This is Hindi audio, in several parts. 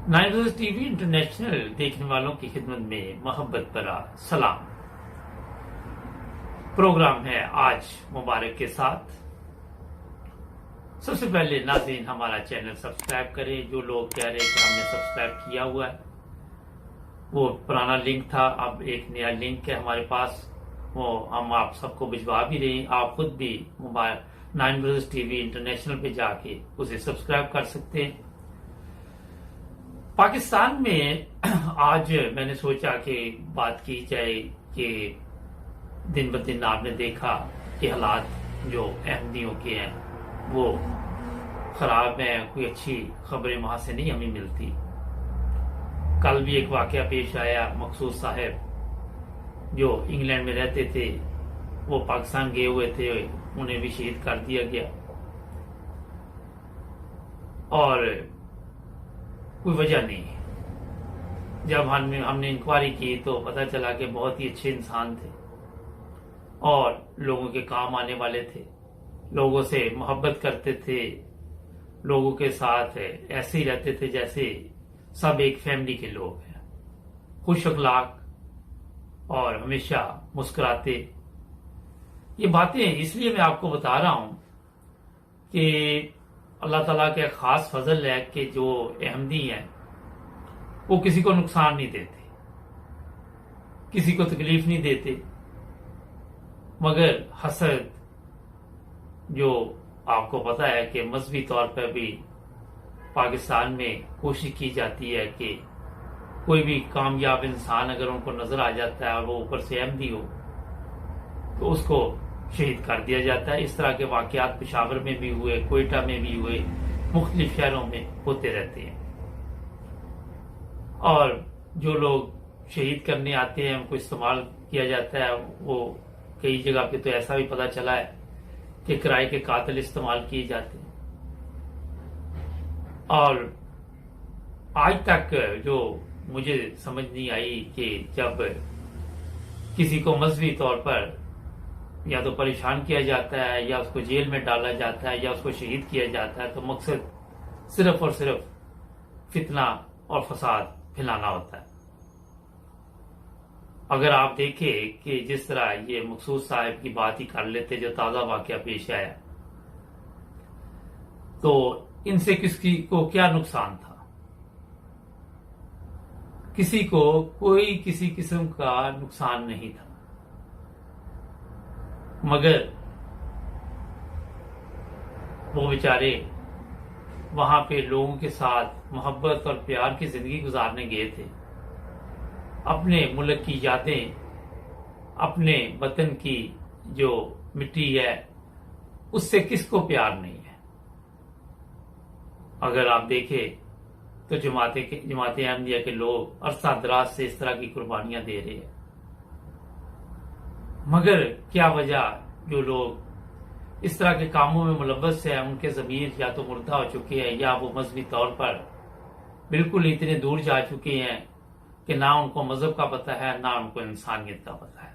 नाइन रोज टीवी इंटरनेशनल देखने वालों की खिदमत में मोहब्बत भरा सलाम। प्रोग्राम है आज मुबारक के साथ। सबसे पहले नाज़रीन हमारा चैनल सब्सक्राइब करें। जो लोग कह रहे हैं कि हमने सब्सक्राइब किया हुआ है, वो पुराना लिंक था, अब एक नया लिंक है हमारे पास, वो हम आप सबको भिजवा भी रहे हैं। आप खुद भी मोबाइल नाइन रोज टीवी इंटरनेशनल पे जाके उसे सब्सक्राइब कर सकते हैं। पाकिस्तान में आज मैंने सोचा कि बात की जाए कि दिन ब दिन आपने देखा कि हालात जो अहमदियों के हैं वो खराब हैं, कोई अच्छी खबरें वहां से नहीं हमें मिलती। कल भी एक वाकया पेश आया, मकसूद साहब जो इंग्लैंड में रहते थे वो पाकिस्तान गए हुए थे, उन्हें भी शहीद कर दिया गया और कोई वजह नहीं। जब हमने इंक्वायरी की तो पता चला कि बहुत ही अच्छे इंसान थे और लोगों के काम आने वाले थे, लोगों से मोहब्बत करते थे, लोगों के साथ ऐसे ही रहते थे जैसे सब एक फैमिली के लोग हैं, खुश अखलाक और हमेशा मुस्कुराते। ये बातें इसलिए मैं आपको बता रहा हूं कि अल्लाह ताला के खास फजल है कि जो अहमदी हैं वो किसी को नुकसान नहीं देते, किसी को तकलीफ नहीं देते, मगर हसद जो आपको पता है कि मजहबी तौर पर भी पाकिस्तान में कोशिश की जाती है कि कोई भी कामयाब इंसान अगर उनको नजर आ जाता है और वो ऊपर से अहमदी हो तो उसको शहीद कर दिया जाता है। इस तरह के वाकयात पेशावर में भी हुए, कोयटा में भी हुए, मुख्तलिफ शहरों में होते रहते हैं। और जो लोग शहीद करने आते हैं उनको इस्तेमाल किया जाता है। वो कई जगह पे तो ऐसा भी पता चला है कि किराए के कातिल इस्तेमाल किए जाते हैं। और आज तक जो मुझे समझ नहीं आई कि जब किसी को मजहबी तौर पर या तो परेशान किया जाता है या उसको जेल में डाला जाता है या उसको शहीद किया जाता है तो मकसद सिर्फ और सिर्फ फितना और फसाद फैलाना होता है। अगर आप देखें कि जिस तरह ये मकसूद साहब की बात ही कर लेते जो ताजा वाकया पेश आया, तो इनसे किसी को क्या नुकसान था? किसी को कोई किसी किस्म का नुकसान नहीं था, मगर वो बेचारे वहां पे लोगों के साथ मोहब्बत और प्यार की जिंदगी गुजारने गए थे। अपने मुल्क की यादें, अपने वतन की जो मिट्टी है उससे किसको प्यार नहीं है? अगर आप देखें तो जमात अहमदिया के लोग अरसा दराज से इस तरह की कुर्बानियां दे रहे हैं, मगर क्या वजह जो लोग इस तरह के कामों में मुलव्वस है उनके ज़मीर या तो मुर्दा हो चुके हैं या वो मजहबी तौर पर बिल्कुल इतने दूर जा चुके हैं कि ना उनको मजहब का पता है ना उनको इंसानियत का पता है।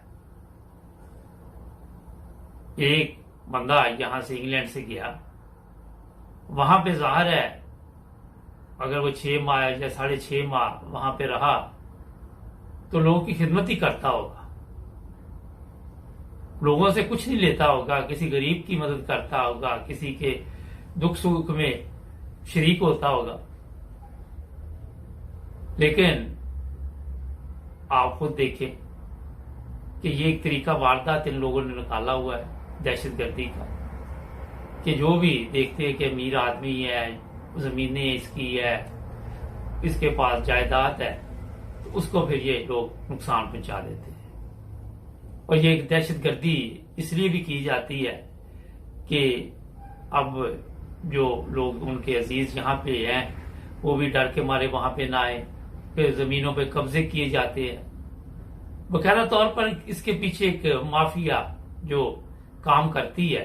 एक बंदा यहां से इंग्लैंड से गया, वहां पे जाहिर है अगर वो 6 माह या 6.5 माह वहां पे रहा तो लोगों की खिदमत ही करता होगा, लोगों से कुछ नहीं लेता होगा, किसी गरीब की मदद करता होगा, किसी के दुख सुख में शरीक होता होगा। लेकिन आप खुद देखें कि ये एक तरीका वारदात इन लोगों ने निकाला हुआ है दहशतगर्दी का, कि जो भी देखते हैं कि अमीर आदमी है, जमीनें इसकी है, इसके पास जायदाद है, तो उसको फिर ये लोग नुकसान पहुंचा देते हैं। और ये एक दहशतगर्दी इसलिए भी की जाती है कि अब जो लोग उनके अजीज यहाँ पे हैं वो भी डर के मारे वहां पे ना आए, फिर जमीनों पे कब्जे किए जाते हैं। बकायदा तौर पर इसके पीछे एक माफिया जो काम करती है।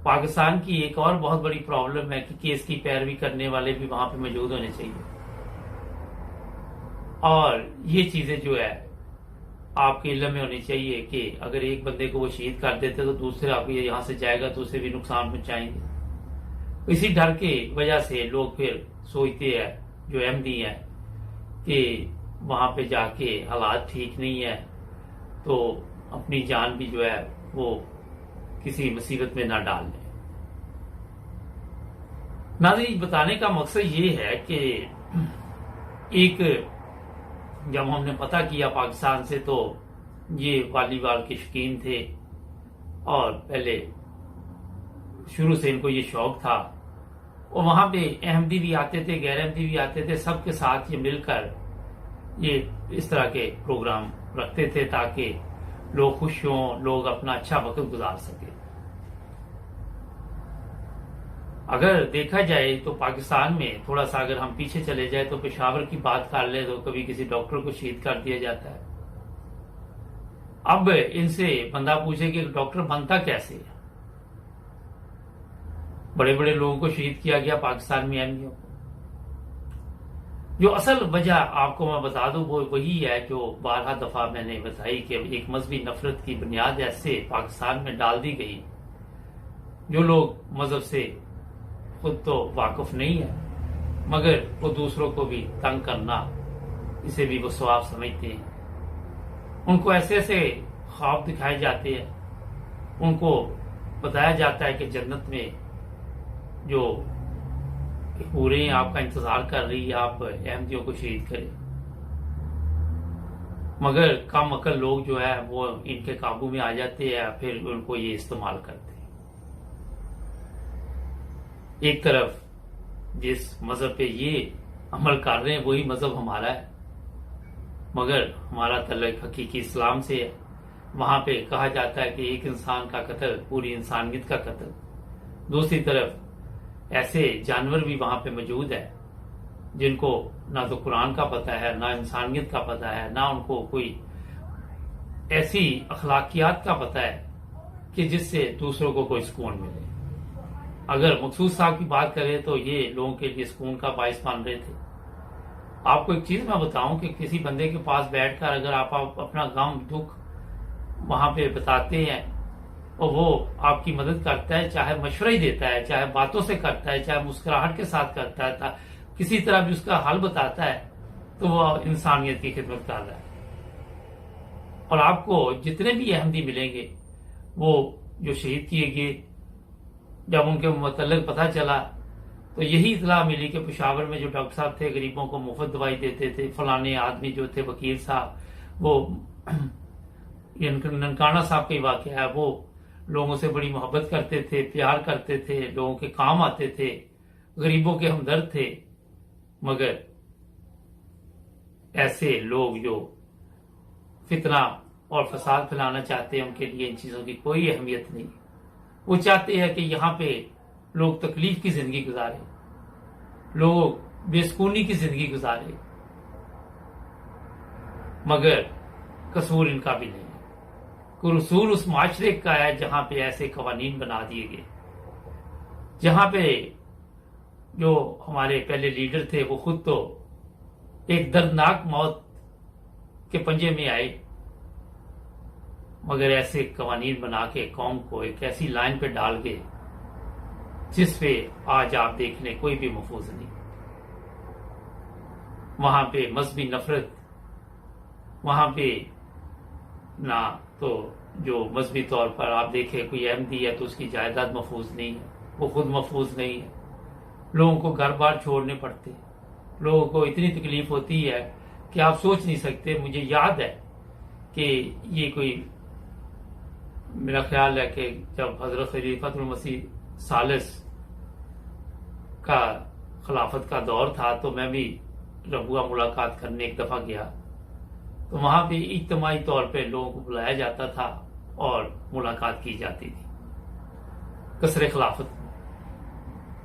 पाकिस्तान की एक और बहुत बड़ी प्रॉब्लम है कि केस की पैरवी करने वाले भी वहां पे मौजूद होने चाहिए। और ये चीजें जो है आपके इल्म में होनी चाहिए कि अगर एक बंदे को वो शहीद कर देते तो दूसरे आपको यहां से जाएगा तो उसे भी नुकसान पहुंचाएंगे। इसी डर की वजह से लोग फिर सोचते हैं जो एमडी है कि वहां पे जाके हालात ठीक नहीं है तो अपनी जान भी जो है वो किसी मुसीबत में ना डाल लें। नाज़रीन, बताने का मकसद ये है कि एक जब हमने पता किया पाकिस्तान से तो ये वॉलीबॉल के शौकीन थे और पहले शुरू से इनको ये शौक था और वहां पे अहमदी भी आते थे, गैर अहमदी भी आते थे, सबके साथ ये मिलकर ये इस तरह के प्रोग्राम रखते थे ताकि लोग खुश हों, लोग अपना अच्छा वक्त गुजार सके। अगर देखा जाए तो पाकिस्तान में थोड़ा सा अगर हम पीछे चले जाए तो पेशावर की बात कर ले तो कभी किसी डॉक्टर को शहीद कर दिया जाता है। अब इनसे बंदा पूछे कि डॉक्टर बनता कैसे है? बड़े बड़े लोगों को शहीद किया गया पाकिस्तान में एमडीओ को। जो असल वजह आपको मैं बता दूं वो वही है जो 12 दफा मैंने बताई कि एक मजहबी नफरत की बुनियाद ऐसे पाकिस्तान में डाल दी गई। जो लोग मजहब से खुद तो वाकिफ नहीं है मगर वो दूसरों को भी तंग करना इसे भी वो सवाब समझते हैं। उनको ऐसे ऐसे ख्वाब दिखाए जाते हैं, उनको बताया जाता है कि जन्नत में जो पूरे आपका इंतजार कर रही है, आप अहमदियों को शहीद करें। मगर कम अकल लोग जो है वो इनके काबू में आ जाते हैं, फिर उनको ये इस्तेमाल करते हैं। एक तरफ जिस मजहब पे ये अमल कर रहे हैं वही मजहब हमारा है मगर हमारा तल्लुक हकीकी इस्लाम से है। वहां पे कहा जाता है कि एक इंसान का कत्ल पूरी इंसानियत का कत्ल। दूसरी तरफ ऐसे जानवर भी वहां पे मौजूद है जिनको ना तो कुरान का पता है, ना इंसानियत का पता है, ना उनको कोई ऐसी अखलाकियात का पता है कि जिससे दूसरों को कोई सुकून मिले। अगर मकसूद साहब की बात करें तो ये लोगों के लिए सुकून का बाइस बन रहे थे। आपको एक चीज मैं बताऊं कि किसी बंदे के पास बैठकर अगर आप अपना गम दुख वहां पे बताते हैं और वो आपकी मदद करता है, चाहे मशवरा ही देता है, चाहे बातों से करता है, चाहे मुस्कुराहट के साथ करता है, किसी तरह भी उसका हल बताता है, तो वो इंसानियत की खिदमत कर रहा है। और आपको जितने भी अहमदी मिलेंगे वो जो शहीद किए गए, जब उनके मुतल्लिक पता चला तो यही इतला मिली कि पेशावर में जो डॉक्टर साहब थे गरीबों को मुफ्त दवाई देते थे। फलाने आदमी जो थे वकील साहब, वो ननकाना साहब का वाकया है, वो लोगों से बड़ी मोहब्बत करते थे, प्यार करते थे, लोगों के काम आते थे, गरीबों के हमदर्द थे। मगर ऐसे लोग जो फितना और फसाद फैलाना चाहते हैं उनके लिए इन चीजों की कोई अहमियत नहीं। वो चाहते हैं कि यहाँ पे लोग तकलीफ की जिंदगी गुजारे, लोग बेसुकूनी की जिंदगी गुजारे, मगर कसूर इनका भी नहीं है। कसूर उस माशरे का है जहां पे ऐसे कवानीन बना दिए गए, जहां पे जो हमारे पहले लीडर थे वो खुद तो एक दर्दनाक मौत के पंजे में आए, मगर ऐसे कवानीन बना के कौम को एक ऐसी लाइन पे डाल गए जिस पे आज आप देख लें कोई भी महफूज नहीं। वहां पे मजहबी नफरत, वहां पे ना तो जो मजहबी तौर पर आप देखें कोई अहमदी है तो उसकी जायदाद महफूज नहीं है, वो खुद महफूज नहीं है, लोगों को घर बार छोड़ने पड़ते, लोगों को इतनी तकलीफ होती है कि आप सोच नहीं सकते। मुझे याद है कि ये कोई, मेरा ख्याल है कि जब हजरत खलीफतुल मसीह सालिस का खिलाफत का दौर था तो मैं भी रबुआ मुलाकात करने एक दफा गया, तो वहां पे इज्तिमाई तौर पे लोगों को बुलाया जाता था और मुलाकात की जाती थी कसरे खिलाफत में।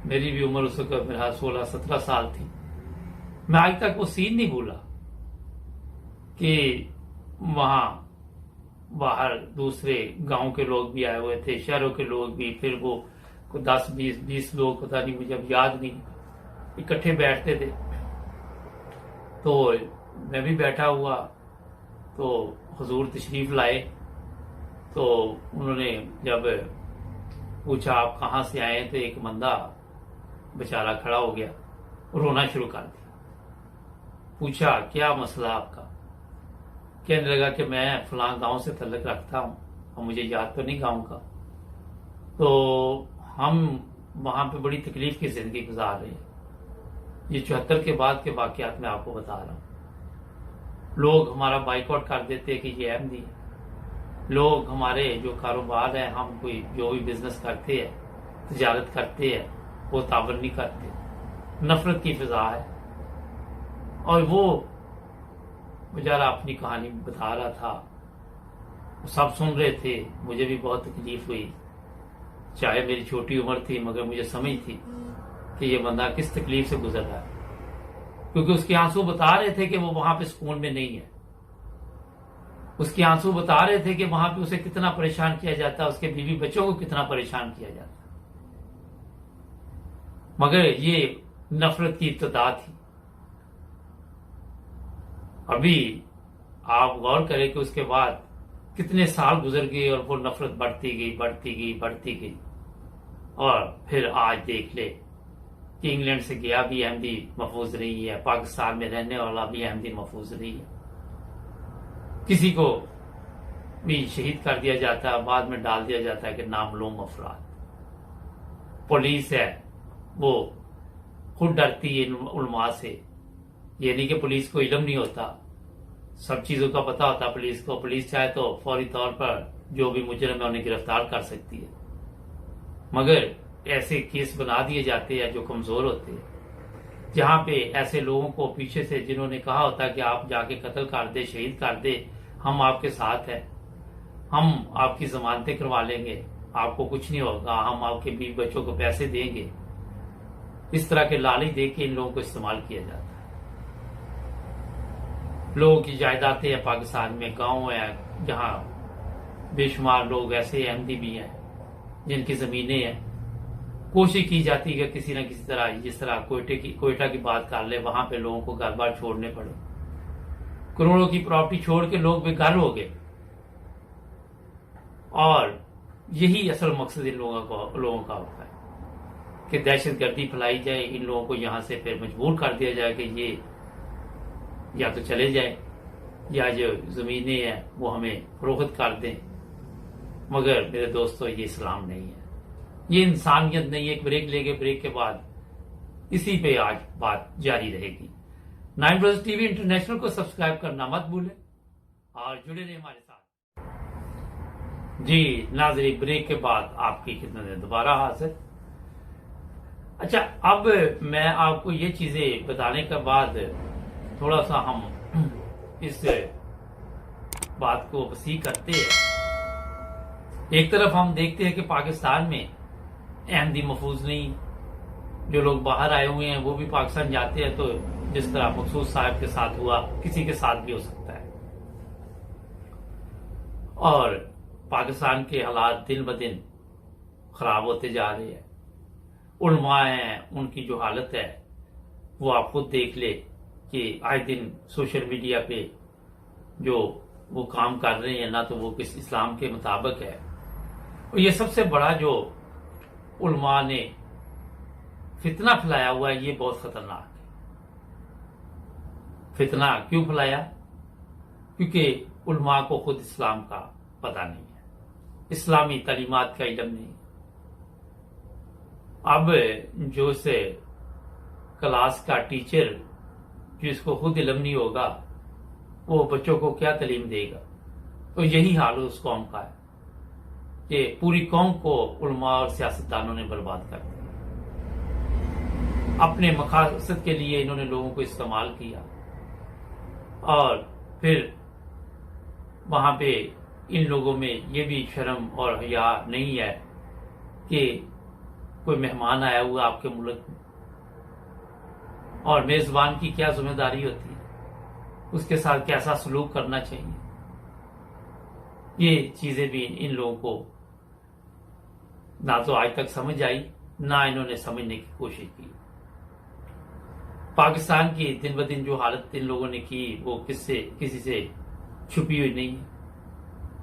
मेरी भी उम्र उस वक्त मेरा 16-17 साल थी। मैं आज तक वो सीन नहीं भूला कि वहां बाहर दूसरे गांव के लोग भी आए हुए थे, शहरों के लोग भी, फिर वो 10-20 लोग, पता नहीं मुझे अब याद नहीं, इकट्ठे बैठते थे। तो मैं भी बैठा हुआ, तो हुजूर तशरीफ लाए, तो उन्होंने जब पूछा आप कहाँ से आए, तो एक बंदा बेचारा खड़ा हो गया, रोना शुरू कर दिया। पूछा क्या मसला आपका। कहने लगा कि मैं फलां गांव से तल्लक रखता हूं और मुझे याद तो नहीं गांव का, तो हम वहां पे बड़ी तकलीफ की जिंदगी गुजार रहे हैं। ये 74 के बाद के वाकयात मैं आपको बता रहा हूं। लोग हमारा बाइकआउट कर देते हैं कि ये अहमदी है। लोग हमारे जो कारोबार है, हम कोई जो भी बिजनेस करते हैं, तिजारत करते हैं, वो ताबन नहीं करते। नफरत की फिजा है। और वो बेचारा अपनी कहानी बता रहा था, सब सुन रहे थे। मुझे भी बहुत तकलीफ हुई, चाहे मेरी छोटी उम्र थी, मगर मुझे समझ थी कि ये बंदा किस तकलीफ से गुजर रहा है, क्योंकि उसके आंसू बता रहे थे कि वो वहां पे सुकून में नहीं है। उसके आंसू बता रहे थे कि वहां पे उसे कितना परेशान किया जाता है, उसके बीवी बच्चों को कितना परेशान किया जाता है। मगर ये नफरत की इब्तिदा थी। अभी आप गौर करें कि उसके बाद कितने साल गुजर गए और वो नफरत बढ़ती गई, बढ़ती गई, बढ़ती गई। और फिर आज देख ले कि इंग्लैंड से गया भी अहमदी महफूज नहीं है, पाकिस्तान में रहने वाला भी अहमदी महफूज नहीं है। किसी को भी शहीद कर दिया जाता है, बाद में डाल दिया जाता है कि नामलूम अफराद। पुलिस है वो खुद डरती है उलमा से। ये नहीं कि पुलिस को इल्म नहीं होता, सब चीजों का पता होता पुलिस को। पुलिस चाहे तो फौरी तौर पर जो भी मुजरिम है उन्हें गिरफ्तार कर सकती है, मगर ऐसे केस बना दिए जाते हैं जो कमजोर होते हैं, जहां पे ऐसे लोगों को पीछे से जिन्होंने कहा होता कि आप जाके कत्ल कर दे, शहीद कर दे, हम आपके साथ हैं, हम आपकी जमानतें करवा लेंगे, आपको कुछ नहीं होगा, हम आपके बीवी बच्चों को पैसे देंगे। इस तरह के लालच दे के इन लोगों को इस्तेमाल किया जाता है। लोगों की जायदादें हैं पाकिस्तान में, गांव है जहां बेशुमार लोग ऐसे अहमदी भी हैं जिनकी जमीनें हैं। कोशिश की जाती है कि किसी न किसी तरह, जिस तरह कोयटा की बात कर ले, वहां पे लोगों को घर बार छोड़ने पड़े। करोड़ों की प्रॉपर्टी छोड़ के लोग बेघर हो गए। और यही असल मकसद इन लोगों का होता है कि दहशतगर्दी फैलाई जाए, इन लोगों को यहां से फिर मजबूर कर दिया जाए कि ये या तो चले जाए या जो जमीनें हैं वो हमें फरोख्त कर दें। मगर मेरे दोस्तों, ये इस्लाम नहीं है, ये इंसानियत नहीं है। एक ब्रेक लेंगे, ब्रेक के बाद इसी पे आज बात जारी रहेगी। 9 ब्रदर्स टीवी इंटरनेशनल को सब्सक्राइब करना मत भूलें और जुड़े रहे हमारे साथ। जी नाज़रीन, ब्रेक के बाद आपकी खिदमत में दोबारा हाजिर। अच्छा, अब मैं आपको ये चीजें बताने के बाद थोड़ा सा हम इस बात को वसी करते हैं। एक तरफ हम देखते हैं कि पाकिस्तान में अहमदी महफूज नहीं, जो लोग बाहर आए हुए हैं वो भी पाकिस्तान जाते हैं, तो जिस तरह मकसूद साहब के साथ हुआ किसी के साथ भी हो सकता है। और पाकिस्तान के हालात दिन ब दिन खराब होते जा रहे हैं। उलमा हैं, उनकी जो हालत है वो आप खुद देख ले कि आए दिन सोशल मीडिया पे जो वो काम कर रहे हैं ना, तो वो किस इस्लाम के मुताबिक है। और ये सबसे बड़ा जो उलमा ने फितना फैलाया हुआ है, ये बहुत खतरनाक है। फितना क्यों फैलाया? क्योंकि उलमा को खुद इस्लाम का पता नहीं है, इस्लामी तालीमात का इल्म नहीं। अब जो से क्लास का टीचर जिसको खुद इल्म नहीं होगा, वो बच्चों को क्या तालीम देगा? तो यही हाल उस कौम का है कि पूरी कौम को उलमा और सियासतदानों ने बर्बाद कर दिया। अपने मकसद के लिए इन्होंने लोगों को इस्तेमाल किया और फिर वहां पे इन लोगों में ये भी शर्म और हया नहीं है कि कोई मेहमान आया हुआ आपके मुल्क में और मेजबान की क्या जिम्मेदारी होती है, उसके साथ कैसा सलूक करना चाहिए। ये चीजें भी इन लोगों को ना तो आज तक समझ आई, ना इन्होंने समझने की कोशिश की। पाकिस्तान की दिन ब दिन जो हालत इन लोगों ने की वो किसी से छुपी हुई नहीं है।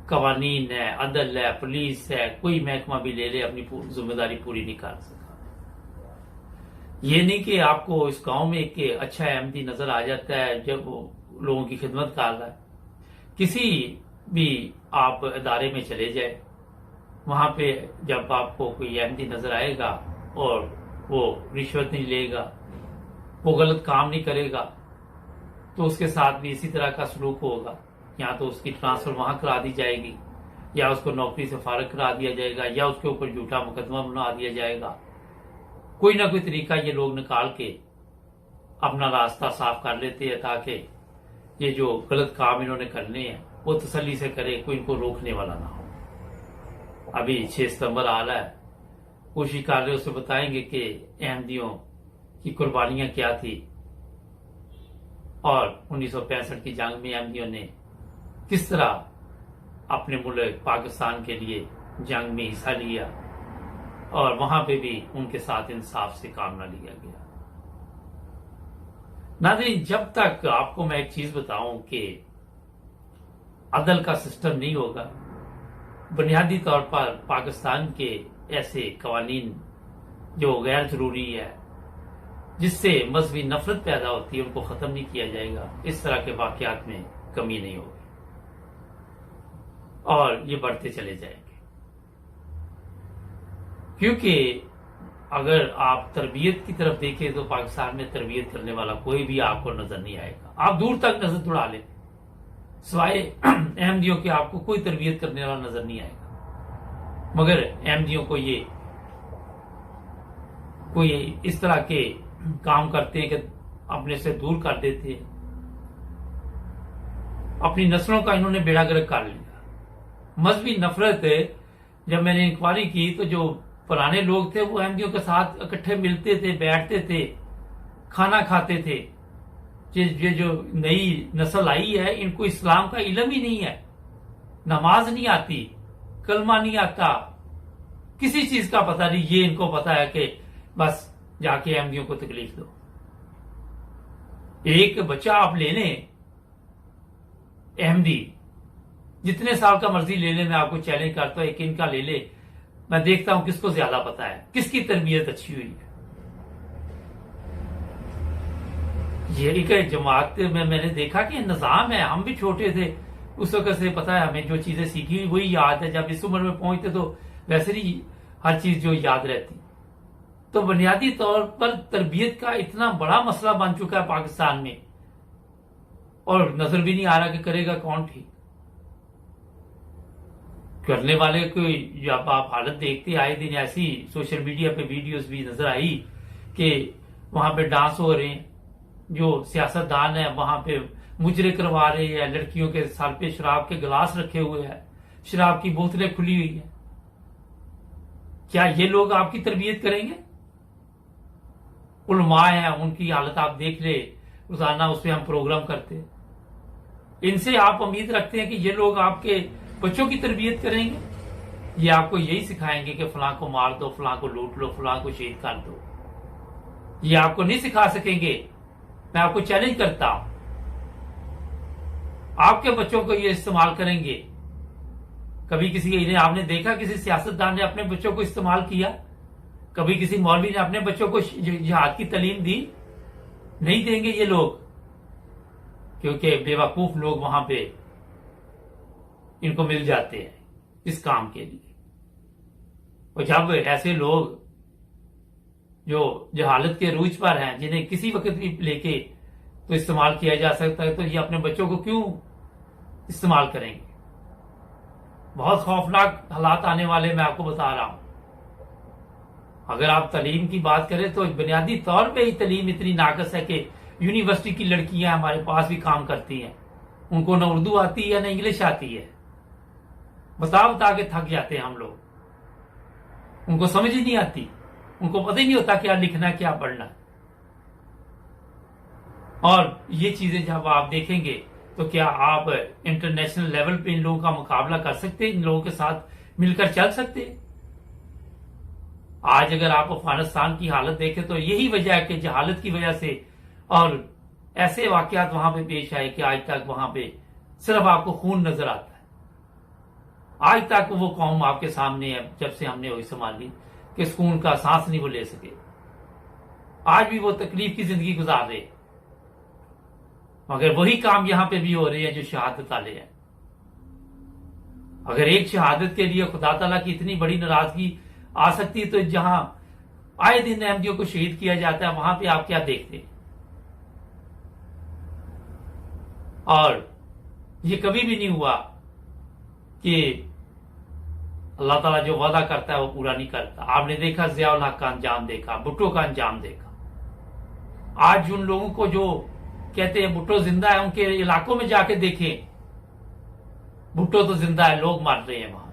कवानीन है, अदल है, पुलिस है, कोई महकमा भी ले ले अपनी जिम्मेदारी पूरी नहीं कर सका। ये नहीं कि आपको इस गांव में एक अच्छा एमडी नजर आ जाता है जब वो लोगों की खिदमत कर रहा है। किसी भी आप इदारे में चले जाए, वहां पे जब आपको कोई एमडी नजर आएगा और वो रिश्वत नहीं लेगा, वो गलत काम नहीं करेगा, तो उसके साथ भी इसी तरह का सलूक होगा। या तो उसकी ट्रांसफर वहां करा दी जाएगी, या उसको नौकरी से फारग करा दिया जाएगा, या उसके ऊपर झूठा मुकदमा बना दिया जाएगा। कोई ना कोई तरीका ये लोग निकाल के अपना रास्ता साफ कर लेते हैं, ताकि ये जो गलत काम इन्होंने करने हैं वो तसल्ली से करे, कोई इनको रोकने वाला ना हो। अभी 6 सितंबर आ रहा है, कोशिश कर रहे उसे बताएंगे कि अहमदियों की कुर्बानियां क्या थी और 1965 की जंग में अहमदियों ने किस तरह अपने मुल्क पाकिस्तान के लिए जंग में हिस्सा लिया, और वहां पे भी उनके साथ इंसाफ से काम न लिया गया। नाज़रीन, जब तक आपको मैं एक चीज बताऊं कि अदल का सिस्टम नहीं होगा, बुनियादी तौर पर पाकिस्तान के ऐसे कवानीन जो गैर जरूरी है, जिससे मजहबी नफरत पैदा होती है, उनको खत्म नहीं किया जाएगा, इस तरह के वाकयात में कमी नहीं होगी और ये बढ़ते चले जाएंगे। क्योंकि अगर आप तरबियत की तरफ देखें तो पाकिस्तान में तरबियत करने वाला कोई भी आपको नजर नहीं आएगा। आप दूर तक नजर दौड़ा लें, सिवाय अहमदियों के आपको कोई तरबियत करने वाला नजर नहीं आएगा। मगर अहमदियों को ये कोई इस तरह के काम करते हैं कि अपने से दूर कर देते हैं। अपनी नस्लों का इन्होंने बेड़ा गर्क कर लिया। मजहबी नफरत, जब मैंने इंक्वायरी की तो जो पुराने लोग थे वो अहमदियों के साथ इकट्ठे मिलते थे, बैठते थे, खाना खाते थे। ये जो नई नस्ल आई है, इनको इस्लाम का इल्म ही नहीं है, नमाज नहीं आती, कलमा नहीं आता, किसी चीज का पता नहीं। ये इनको पता है कि बस जाके अहमदियों को तकलीफ दो। एक बच्चा आप ले लें, अहमदी जितने साल का मर्जी ले ले, मैं आपको चैलेंज करता हूं, एक इनका ले ले, मैं देखता हूं किसको ज्यादा पता है, किसकी तरबियत अच्छी हुई है। ये एक जमात में मैंने देखा कि निजाम है। हम भी छोटे थे उस वक्त से पता है, हमें जो चीजें सीखी हुई वही याद है। जब इस उम्र में पहुंचते तो वैसे नहीं हर चीज जो याद रहती। तो बुनियादी तौर पर तरबियत का इतना बड़ा मसला बन चुका है पाकिस्तान में, और नजर भी नहीं आ रहा कि करेगा कौन ठीक। करने वाले को जब आप हालत देखते, आए दिन ऐसी सोशल मीडिया पे वीडियोस भी नजर आई कि वहां पे डांस हो रहे हैं, जो सियासतदान है वहां पे मुजरे करवा रहे हैं, लड़कियों के सर पे शराब के गिलास रखे हुए हैं, शराब की बोतलें खुली हुई हैं। क्या ये लोग आपकी तरबियत करेंगे? उलमा है, उनकी हालत आप देख ले, रोजाना उस पर हम प्रोग्राम करते हैं। इनसे आप उम्मीद रखते हैं कि ये लोग आपके बच्चों की तरबियत करेंगे? ये आपको यही सिखाएंगे कि फलां को मार दो, फलां को लूट लो, फलां को शहीद कर दो। ये आपको नहीं सिखा सकेंगे। मैं आपको चैलेंज करता हूं, आपके बच्चों को ये इस्तेमाल करेंगे? कभी किसी इन्हें आपने देखा किसी सियासतदान ने अपने बच्चों को इस्तेमाल किया? कभी किसी मौलवी ने अपने बच्चों को जिहाद की तालीम दी? नहीं देंगे ये लोग, क्योंकि बेवकूफ लोग वहां पे इनको मिल जाते हैं इस काम के लिए। और जब ऐसे लोग जो जहालत के रूज पर हैं, जिन्हें किसी वक्त भी लेके तो इस्तेमाल किया जा सकता है, तो ये अपने बच्चों को क्यों इस्तेमाल करेंगे? बहुत खौफनाक हालात आने वाले, मैं आपको बता रहा हूं। अगर आप तालीम की बात करें तो बुनियादी तौर पे ही तालीम इतनी नाकस है कि यूनिवर्सिटी की लड़कियां हमारे पास भी काम करती हैं, उनको न उर्दू आती है न इंग्लिश आती है। बता बता के थक जाते हैं हम लोग, उनको समझ ही नहीं आती, उनको पता ही नहीं होता क्या लिखना है क्या पढ़ना है। और ये चीजें जब आप देखेंगे तो क्या आप इंटरनेशनल लेवल पे इन लोगों का मुकाबला कर सकते हैं? इन लोगों के साथ मिलकर चल सकते हैं? आज अगर आप अफगानिस्तान की हालत देखें तो यही वजह है कि जहालत की वजह से और ऐसे वाकयात वहां पे पेश आए कि आज तक वहां पे सिर्फ आपको खून नजर आता है। आज तक वो कौम आपके सामने है, जब से हमने वही संभाली कि सुकून का सांस नहीं वो ले सके। आज भी वो तकलीफ की जिंदगी गुजार रहे हैं, मगर वही काम यहां पे भी हो रहे हैं जो शहादत वाले हैं। अगर एक शहादत के लिए खुदा ताला की इतनी बड़ी नाराजगी आ सकती है, तो जहां आए दिन अहमदियों को शहीद किया जाता है, वहां पे आप क्या देखते हैं? और ये कभी भी नहीं हुआ कि अल्लाह ताला जो वादा करता है वो पूरा नहीं करता। आपने देखा ज़ियाउल हक का अंजाम देखा, भुट्टो का अंजाम देखा। आज उन लोगों को जो कहते हैं भुट्टो जिंदा है, उनके इलाकों में जाके देखें, भुट्टो तो जिंदा है, लोग मर रहे हैं वहां।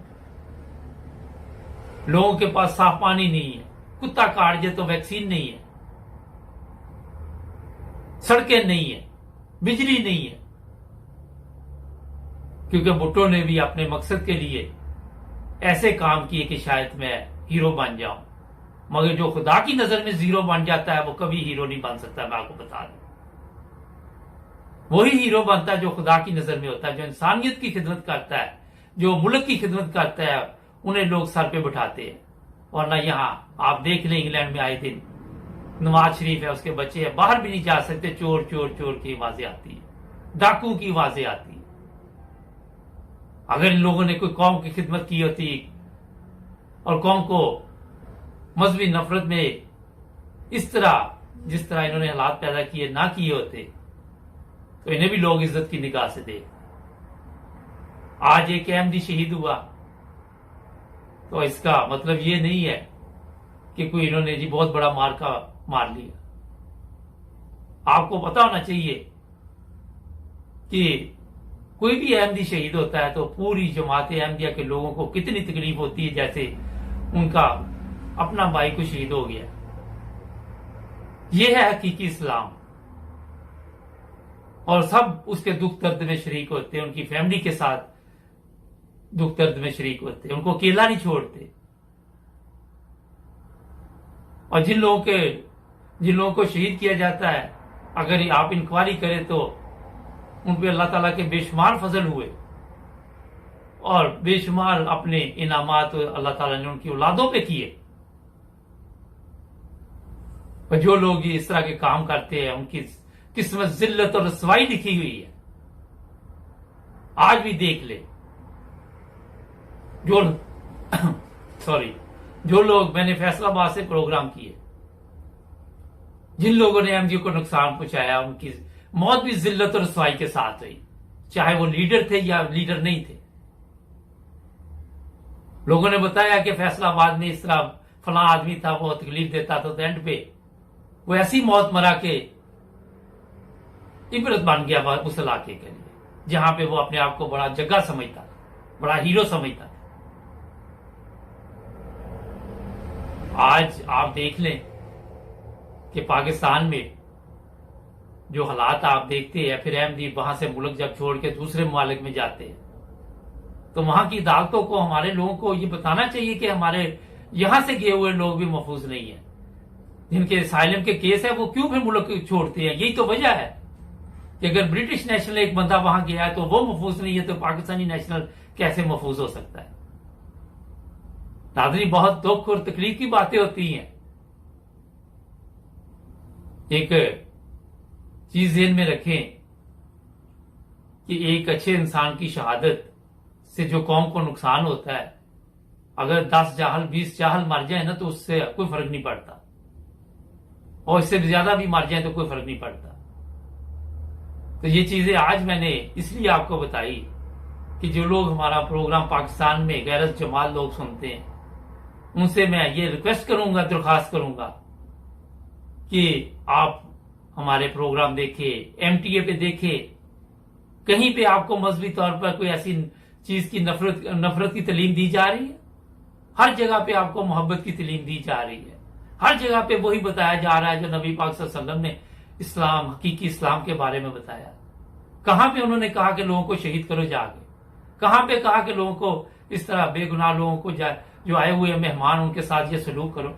लोगों के पास साफ पानी नहीं है, कुत्ता काट जाए तो वैक्सीन नहीं है, सड़कें नहीं है, बिजली नहीं है, क्योंकि भुट्टो ने भी अपने मकसद के लिए ऐसे काम किए कि शायद मैं हीरो बन जाऊं। मगर जो खुदा की नजर में जीरो बन जाता है वो कभी हीरो नहीं बन सकता। मैं आपको बता दूं, वही हीरो बनता है जो खुदा की नजर में होता है, जो इंसानियत की खिदमत करता है, जो मुल्क की खिदमत करता है, उन्हें लोग सर पे बिठाते हैं। और ना यहां आप देख लें, इंग्लैंड में आए दिन नवाज शरीफ है, उसके बच्चे हैं, बाहर भी नहीं जा सकते, चोर चोर चोर की आवाजें आती है, डाकू की आवाजें आती है। अगर इन लोगों ने कोई कौम की खिदमत की होती और कौम को मजहबी नफरत में इस तरह जिस तरह इन्होंने हालात पैदा किए ना किए होते, तो इन्हें भी लोग इज्जत की निगाह से देख। आज एक अहमदी शहीद हुआ तो इसका मतलब ये नहीं है कि कोई इन्होंने जी बहुत बड़ा मार्का मार लिया। आपको पता होना चाहिए कि कोई भी अहमदी शहीद होता है तो पूरी जमात अहमदिया के लोगों को कितनी तकलीफ होती है, जैसे उनका अपना भाई को शहीद हो गया। यह है हकीकी इस्लाम, और सब उसके दुख दर्द में शरीक होते हैं, उनकी फैमिली के साथ दुख दर्द में शरीक होते हैं, उनको अकेला नहीं छोड़ते। और जिन लोगों को शहीद किया जाता है, अगर आप इंक्वायरी करें तो उन पे अल्लाह ताला के बेशुमार फजल हुए और बेशुमार अपने इनामात अल्लाह ताला ने उनकी औलादों पे किए। और जो लोग इस तरह के काम करते हैं, उनकी किस्मत जिल्लत और रसवाई लिखी हुई है। आज भी देख ले, जो लोग मैंने फैसलाबाद से प्रोग्राम किए, जिन लोगों ने एमजी को नुकसान पहुंचाया, उनकी मौत भी जिल्लत और रसवाई के साथ हुई, चाहे वो लीडर थे या लीडर नहीं थे। लोगों ने बताया कि फैसलाबाद में इस तरह फला आदमी था, वो तकलीफ देता था, तो एंड पे वो ऐसी मौत मरा के इबरत बन गया उस इलाके के लिए, जहां पे वो अपने आप को बड़ा जग्गा समझता था, बड़ा हीरो समझता था। आज आप देख लें कि पाकिस्तान में जो हालात आप देखते हैं, फिर अहमदी वहां से मुल्क जब छोड़ के दूसरे मुमालिक में जाते हैं, तो वहां की अदालतों को हमारे लोगों को ये बताना चाहिए कि हमारे यहां से गए हुए लोग भी महफूज नहीं है। जिनके असाइलम के केस है वो क्यों फिर मुल्क छोड़ते हैं? यही तो वजह है कि अगर ब्रिटिश नेशनल एक बंदा वहां गया है तो वो महफूज नहीं है, तो पाकिस्तानी नेशनल कैसे महफूज हो सकता है? नाज़रीन, बहुत दुख और तकलीफ की बातें होती हैं। एक चीज ज़हन में रखें कि एक अच्छे इंसान की शहादत से जो कौम को नुकसान होता है, अगर 10 जाहल 20 जाहल मर जाए ना तो उससे कोई फर्क नहीं पड़ता, और इससे ज्यादा भी मर जाए तो कोई फर्क नहीं पड़ता। तो ये चीजें आज मैंने इसलिए आपको बताई कि जो लोग हमारा प्रोग्राम पाकिस्तान में गैरत जमाल लोग सुनते हैं, उनसे मैं ये रिक्वेस्ट करूंगा, दरखास्त करूंगा कि आप हमारे प्रोग्राम देखें, एमटीए पे देखें। कहीं पे आपको मजहबी तौर पर कोई ऐसी चीज की नफरत की तालीम दी जा रही है? हर जगह पे आपको मोहब्बत की तालीम दी जा रही है। हर जगह पे वही बताया जा रहा है जो नबी पाक सल्लल्लाहु अलैहि वसल्लम ने इस्लाम, हकीकी इस्लाम के बारे में बताया। कहां पे उन्होंने कहा कि लोगों को शहीद करो जाके? कहां पे कहा कि लोगों को इस तरह बेगुनाह लोगों को जो आए हुए मेहमान उनके साथ ये सलूक करो?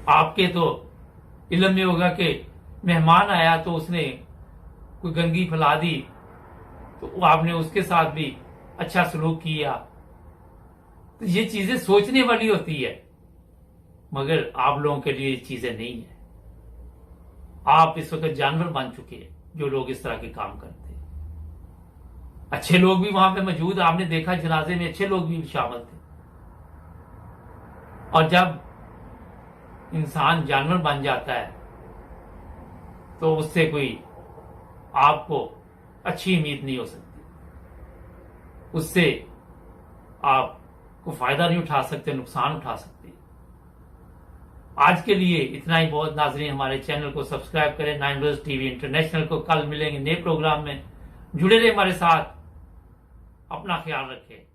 आपके तो इल्म में होगा कि मेहमान आया तो उसने कोई गंदगी फैला दी तो आपने उसके साथ भी अच्छा सलूक किया। तो ये चीजें सोचने वाली होती है मगर आप लोगों के लिए ये चीजें नहीं है। आप इस वक्त जानवर बन चुके हैं जो लोग इस तरह के काम करते हैं। अच्छे लोग भी वहां पे मौजूद, आपने देखा जनाजे में अच्छे लोग भी शामिल थे। और जब इंसान जानवर बन जाता है तो उससे कोई आपको अच्छी उम्मीद नहीं हो सकती, उससे आप को फायदा नहीं उठा सकते, नुकसान उठा सकते। आज के लिए इतना ही बहुत। नाजरीन, हमारे चैनल को सब्सक्राइब करें, 9 न्यूज़ टीवी इंटरनेशनल को। कल मिलेंगे नए प्रोग्राम में, जुड़े रहे हमारे साथ। अपना ख्याल रखें।